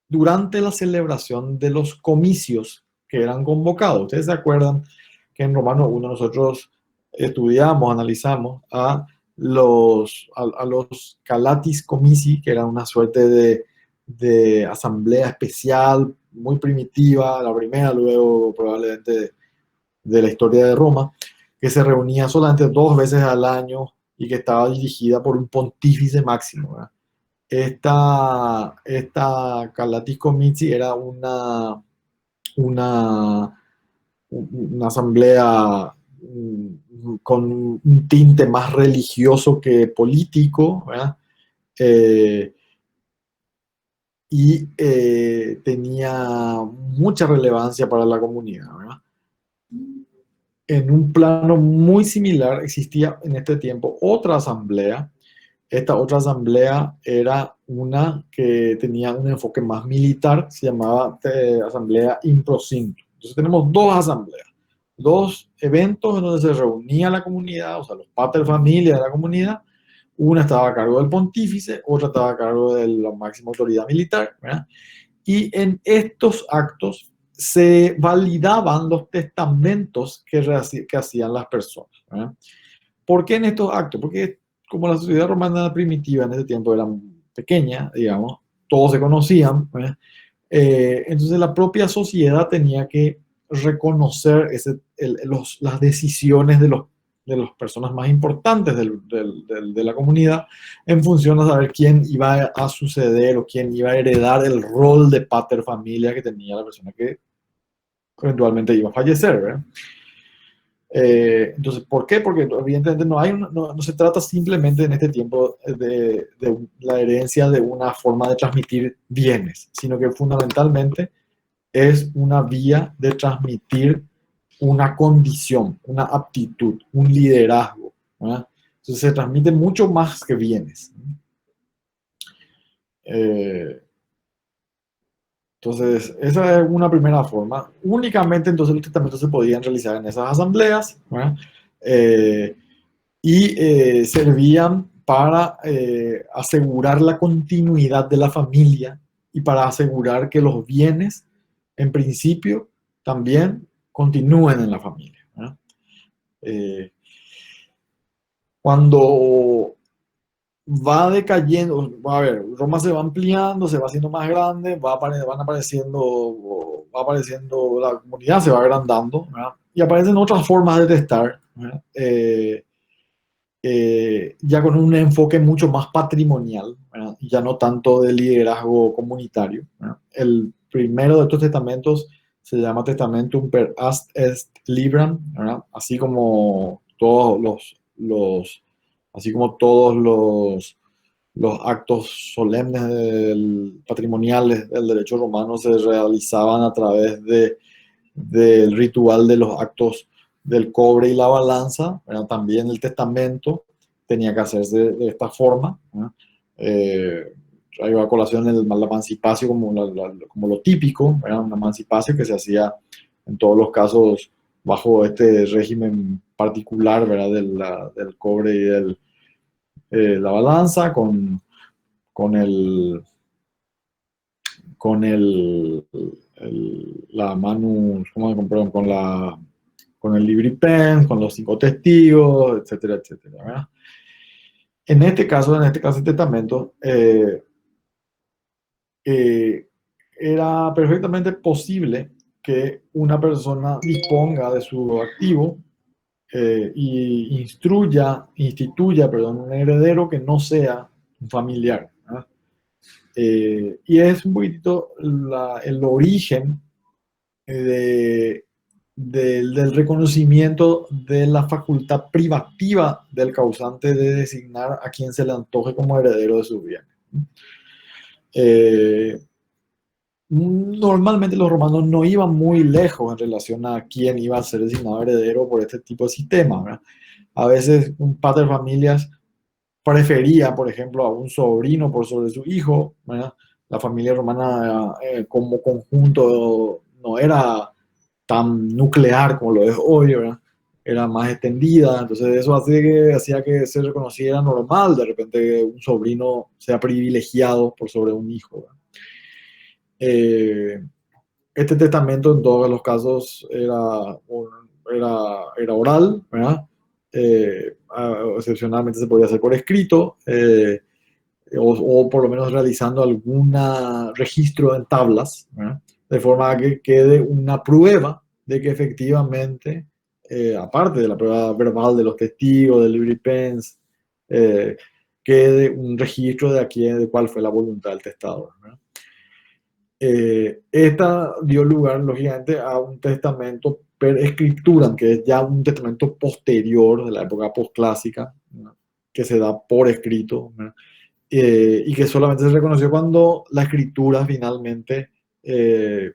durante la celebración de los comicios que eran convocados. Ustedes se acuerdan que en Romano 1 nosotros estudiamos, analizamos a los Calatis Comici, que eran una suerte de asamblea especial, muy primitiva, la primera luego probablemente de la historia de Roma, que se reunía solamente 2 veces al año y que estaba dirigida por un pontífice máximo, ¿verdad? Esta Calatis Comici era una, una asamblea con un tinte más religioso que político, ¿verdad? Eh, Tenía mucha relevancia para la comunidad, ¿verdad? En un plano muy similar existía en este tiempo otra asamblea. Esta otra asamblea era una que tenía un enfoque más militar, se llamaba Asamblea Improcinto. Entonces tenemos dos asambleas, dos eventos en donde se reunía la comunidad, o sea, los pater familia de la comunidad. Una estaba a cargo del pontífice, otra estaba a cargo de la máxima autoridad militar, ¿verdad? Y en estos actos se validaban los testamentos que hacían las personas, ¿verdad? ¿Por qué en estos actos? Porque como la sociedad romana primitiva en ese tiempo era pequeña, digamos, todos se conocían, ¿verdad? Entonces la propia sociedad tenía que reconocer las decisiones de las personas más importantes de la comunidad en función de saber quién iba a suceder o quién iba a heredar el rol de pater familia que tenía la persona que eventualmente iba a fallecer, ¿verdad? Entonces, ¿por qué? Porque evidentemente no se trata simplemente en este tiempo de la herencia de una forma de transmitir bienes, sino que fundamentalmente es una vía de transmitir una condición, una aptitud, un liderazgo, ¿verdad? Entonces se transmite mucho más que bienes. Eh, entonces, esa es una primera forma. Únicamente entonces los testamentos se podían realizar en esas asambleas, ¿verdad? Eh, Servían para asegurar la continuidad de la familia y para asegurar que los bienes, en principio, también continúen en la familia, ¿verdad? Eh, Cuando va decayendo, a ver, Roma se va ampliando, se va haciendo más grande, va apareciendo, la comunidad se va agrandando, ¿verdad? Y aparecen otras formas de testar, ¿verdad? Ya con un enfoque mucho más patrimonial, ¿verdad? Ya no tanto de liderazgo comunitario, ¿verdad? El primero de estos testamentos se llama Testamentum per ast est libram, ¿verdad? Así como todos los los actos solemnes patrimoniales del derecho romano se realizaban a través del ritual de los actos del cobre y la balanza, ¿verdad? También el testamento tenía que hacerse de esta forma, ¿verdad? Traigo a colación la emancipación como lo típico, ¿verdad? Una emancipación que se hacía en todos los casos bajo este régimen particular, ¿verdad? Del cobre y la balanza con el con la manus, perdón, con el libri pens, con los 5 testigos, etcétera, etcétera, ¿verdad? En este caso el testamento, era perfectamente posible que una persona disponga de su activo y instituya, perdón, un heredero que no sea un familiar, ¿verdad? Y es un poquitito el origen de, del reconocimiento de la facultad privativa del causante de designar a quien se le antoje como heredero de su bien. Eh, Normalmente los romanos no iban muy lejos en relación a quién iba a ser designado heredero por este tipo de sistema, ¿verdad? A veces un padre de familias prefería, por ejemplo, a un sobrino por sobre su hijo, ¿verdad? La familia romana como conjunto no era tan nuclear como lo es hoy, ¿verdad? Era más extendida, entonces eso hacía que se reconociera normal de repente que un sobrino sea privilegiado por sobre un hijo, ¿verdad? Eh, este testamento en todos los casos era oral, ¿verdad? Excepcionalmente se podía hacer por escrito, o por lo menos realizando algún registro en tablas, ¿verdad? De forma que quede una prueba de que efectivamente, aparte de la prueba verbal de los testigos, del libri pens, eh, quede un registro de cuál fue la voluntad del testador, ¿verdad? Esta dio lugar, lógicamente, a un testamento per escritura, que es ya un testamento posterior de la época posclásica, ¿no? Que se da por escrito, ¿no? Y que solamente se reconoció cuando la escritura finalmente eh,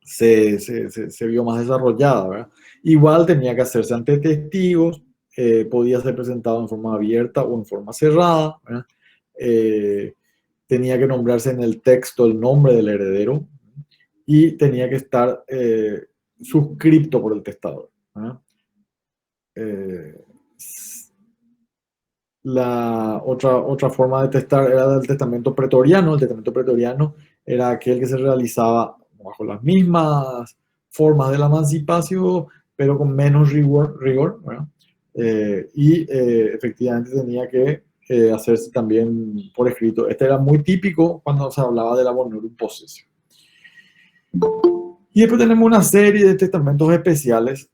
se vio más desarrollada, ¿verdad? Igual tenía que hacerse ante testigos, podía ser presentado en forma abierta o en forma cerrada, ¿verdad? Eh, Tenía que nombrarse en el texto el nombre del heredero y tenía que estar suscripto por el testador, ¿verdad? Eh, La otra forma de testar era del testamento pretoriano. El testamento pretoriano era aquel que se realizaba bajo las mismas formas de la emancipación, pero con menos rigor, ¿verdad? Efectivamente tenía que hacerse también por escrito. Este era muy típico cuando se hablaba de la bonorum possessio. Y después tenemos una serie de testamentos especiales.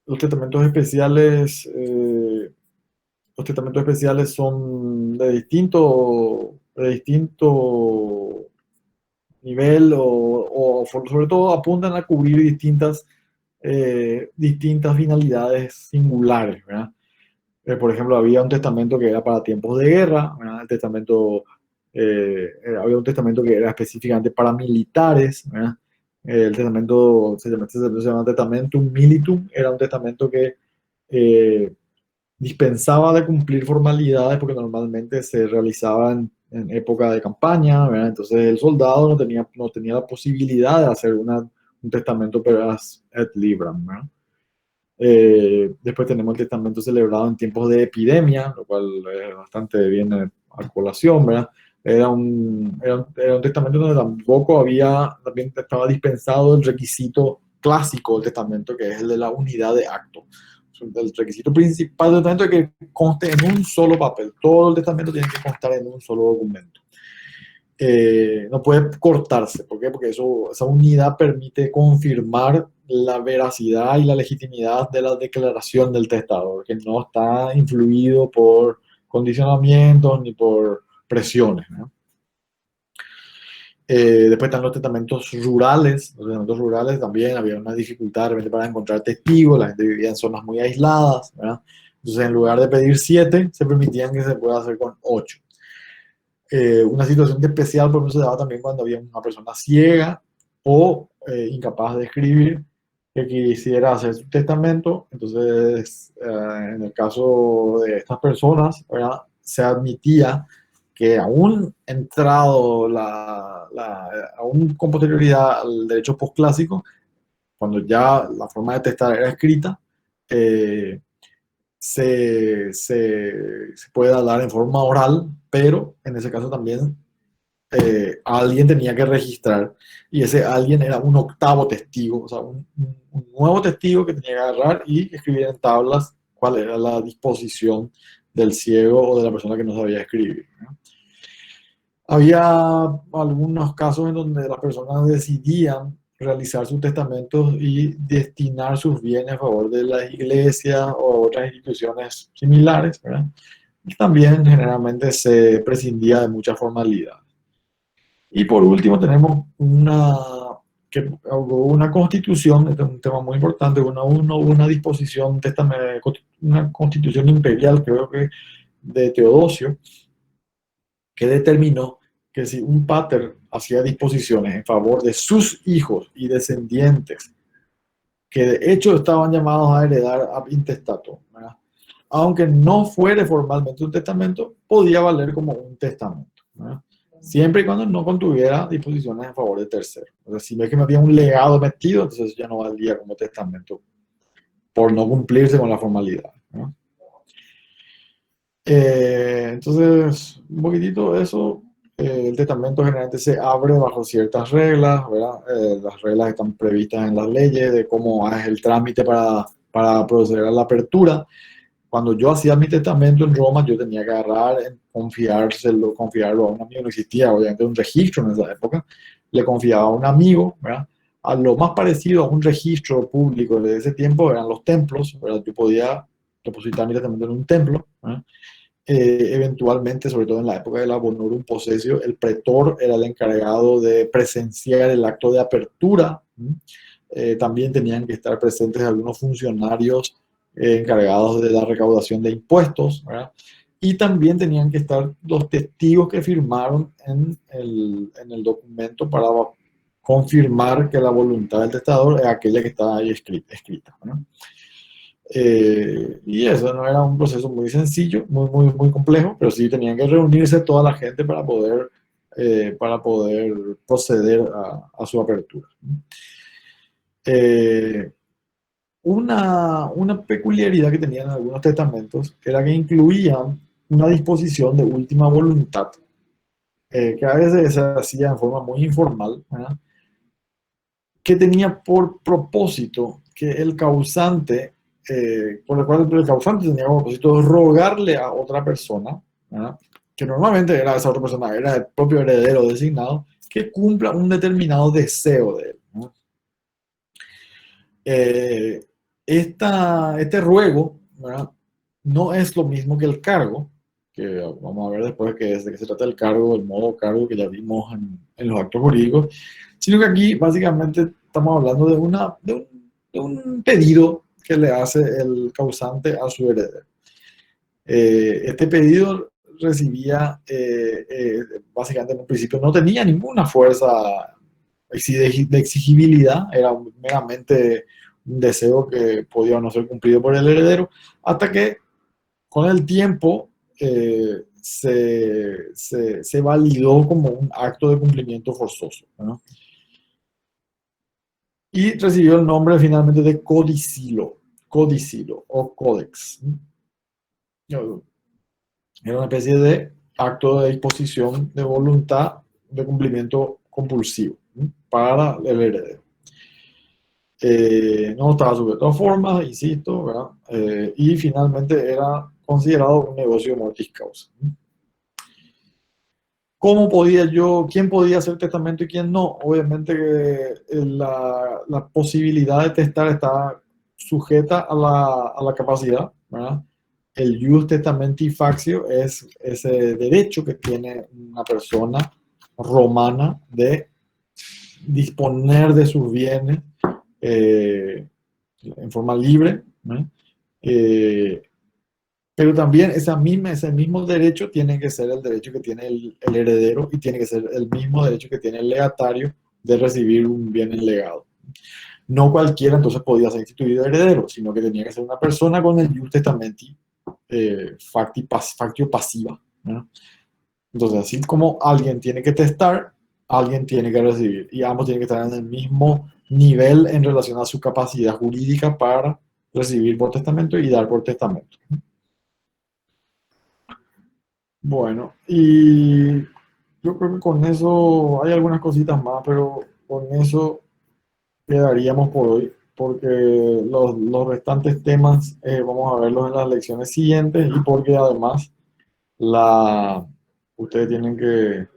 Los testamentos especiales los testamentos especiales son de distinto nivel o sobre todo apuntan a cubrir distintas finalidades singulares, ¿verdad? Por ejemplo, había un testamento que era para tiempos de guerra, ¿verdad? Había un testamento que era específicamente para militares, ¿verdad? El testamento se llama Testamentum Militum, era un testamento que eh, dispensaba de cumplir formalidades porque normalmente se realizaban en época de campaña, ¿verdad? Entonces el soldado no tenía la posibilidad de hacer un testamento per as et libram, ¿verdad? Después tenemos el testamento celebrado en tiempos de epidemia, lo cual es bastante bien a colación, ¿verdad? Era un testamento donde también estaba dispensado el requisito clásico del testamento, que es el de la unidad de acto. El requisito principal del testamento es que conste en un solo papel. Todo el testamento tiene que constar en un solo documento. No puede cortarse. ¿Por qué? Porque esa unidad permite confirmar la veracidad y la legitimidad de la declaración del testador, que no está influido por condicionamientos ni por presiones, ¿no? Después están los testamentos rurales. Los testamentos rurales también había una dificultad realmente para encontrar testigos, la gente vivía en zonas muy aisladas, ¿verdad? Entonces, en lugar de pedir 7, se permitían que se pueda hacer con 8. Una situación especial, por ejemplo, se daba también cuando había una persona ciega o incapaz de escribir que quisiera hacer su testamento. Entonces, en el caso de estas personas, ¿verdad? Se admitía que aún entrado aún con posterioridad al derecho posclásico, cuando ya la forma de testar era escrita, eh, se puede hablar en forma oral, pero en ese caso también alguien tenía que registrar y ese alguien era un octavo testigo, o sea, un nuevo testigo que tenía que agarrar y escribir en tablas cuál era la disposición del ciego o de la persona que no sabía escribir, ¿no? Había algunos casos en donde las personas decidían realizar sus testamentos y destinar sus bienes a favor de las iglesias o otras instituciones similares, ¿verdad? Y también generalmente se prescindía de mucha formalidad. Y por último tenemos una constitución, este es un tema muy importante, una disposición, una constitución imperial, creo que de Teodosio, que determinó que si un pater hacía disposiciones en favor de sus hijos y descendientes, que de hecho estaban llamados a heredar ab intestato, ¿verdad? Aunque no fuere formalmente un testamento, podía valer como un testamento, ¿verdad? Siempre y cuando no contuviera disposiciones en favor de terceros. O sea, si ves que me había un legado metido, entonces ya no valía como testamento por no cumplirse con la formalidad, ¿no? Entonces, un poquitito eso. El testamento generalmente se abre bajo ciertas reglas, ¿verdad? Las reglas están previstas en las leyes de cómo es el trámite para proceder a la apertura. Cuando yo hacía mi testamento en Roma, yo tenía que agarrar, confiarlo a un amigo. No existía, obviamente, un registro en esa época. Le confiaba a un amigo, ¿verdad? A lo más parecido a un registro público de ese tiempo eran los templos, ¿verdad? Yo podía depositar mi testamento en un templo, ¿verdad? Eventualmente, sobre todo en la época de la Bonorum Possessio, el pretor era el encargado de presenciar el acto de apertura. También tenían que estar presentes algunos funcionarios encargados de la recaudación de impuestos, ¿verdad? Y también tenían que estar los testigos que firmaron en el documento para confirmar que la voluntad del testador es aquella que está ahí escrita, ¿verdad? Y eso no era un proceso muy sencillo, muy complejo, pero sí tenían que reunirse toda la gente para poder proceder a su apertura. Eh, una peculiaridad que tenían algunos testamentos era que incluían una disposición de última voluntad, que a veces se hacía en forma muy informal, ¿verdad? Que tenía por propósito que el causante, por lo cual el causante tenía como propósito rogarle a otra persona, ¿verdad? Que normalmente era esa otra persona, era el propio heredero designado, que cumpla un determinado deseo de él, ¿no? Eh, este ruego, ¿verdad? No es lo mismo que el cargo, que vamos a ver después de qué se trata el cargo, el modo cargo que ya vimos en los actos jurídicos, sino que aquí básicamente estamos hablando de un pedido que le hace el causante a su heredero. Este pedido recibía, básicamente en un principio no tenía ninguna fuerza de exigibilidad, era meramente un deseo que podía no ser cumplido por el heredero, hasta que con el tiempo se validó como un acto de cumplimiento forzoso, ¿no? Y recibió el nombre finalmente de codicilo o códex. Era una especie de acto de disposición de voluntad de cumplimiento compulsivo, ¿no? Para el heredero. No estaba sujeto a formas, insisto, ¿verdad? Y finalmente era considerado un negocio mortis causa. ¿Cómo podía quién podía hacer testamento y quién no? Obviamente que la posibilidad de testar está sujeta a la capacidad, ¿verdad? El jus testamenti factio es ese derecho que tiene una persona romana de disponer de sus bienes en forma libre, ¿no? Pero también ese mismo derecho tiene que ser el derecho que tiene el heredero y tiene que ser el mismo derecho que tiene el legatario de recibir un bien en legado. No cualquiera entonces podía ser instituido heredero, sino que tenía que ser una persona con el jus testamenti factio pasiva, ¿no? Entonces, así como alguien tiene que testar, alguien tiene que recibir, y ambos tienen que estar en el mismo nivel en relación a su capacidad jurídica para recibir por testamento y dar por testamento. Bueno, y yo creo que con eso hay algunas cositas más, pero con eso quedaríamos por hoy, porque los restantes temas vamos a verlos en las lecciones siguientes y porque además la, ustedes tienen que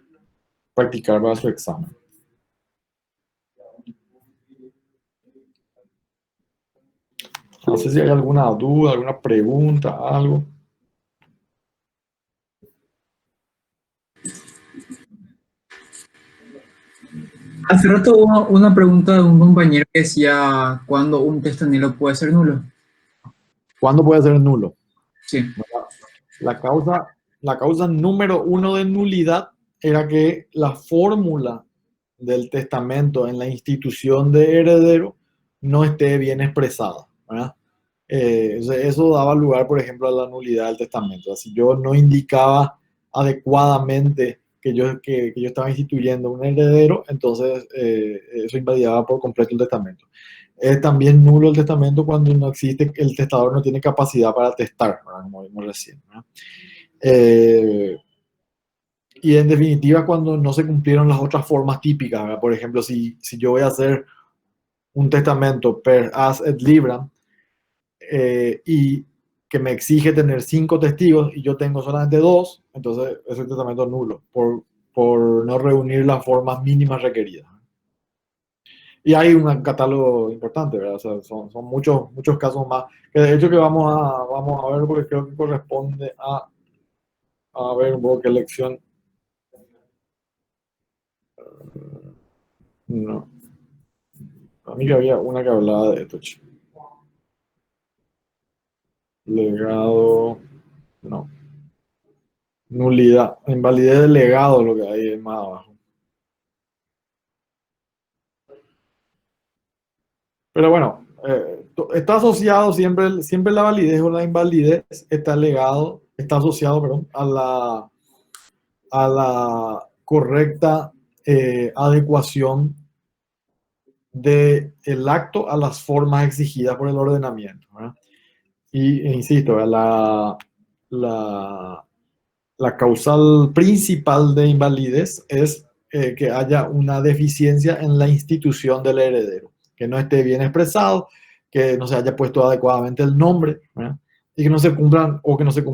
practicar para su examen. No sé si hay alguna duda, alguna pregunta, algo.
Hace rato hubo una pregunta de un compañero que decía cuándo un testanero puede ser nulo.
¿Cuándo puede ser nulo?
Sí.
La causa, la causa número uno de nulidad era que la fórmula del testamento en la institución de heredero no esté bien expresada, ¿verdad? Eso daba lugar, por ejemplo, a la nulidad del testamento. Si yo no indicaba adecuadamente que yo estaba instituyendo un heredero, entonces eso invalidaba por completo el testamento. Es también nulo el testamento cuando no existe, el testador no tiene capacidad para testar, ¿verdad? Como vimos recién, ¿verdad? Eh, y en definitiva, cuando no se cumplieron las otras formas típicas, ¿verdad? Por ejemplo, si yo voy a hacer un testamento per as et libram y que me exige tener 5 testigos y yo tengo solamente 2, entonces ese testamento es nulo por no reunir las formas mínimas requeridas. Y hay un catálogo importante, ¿verdad? O sea, son muchos, muchos casos más, que de hecho que vamos a ver porque creo que corresponde a ver un poco qué lección. No, a mí que había una que hablaba de esto, chico. Legado, no. Nulidad, invalidez del legado, lo que hay más abajo. Pero bueno, está asociado siempre, siempre la validez o la invalidez está legado, está asociado, perdón, a la correcta adecuación del acto a las formas exigidas por el ordenamiento, ¿verdad? Y insisto, la, la causal principal de invalidez es que haya una deficiencia en la institución del heredero, que no esté bien expresado, que no se haya puesto adecuadamente el nombre, ¿verdad? Y que no se cumplan o que no se cumplan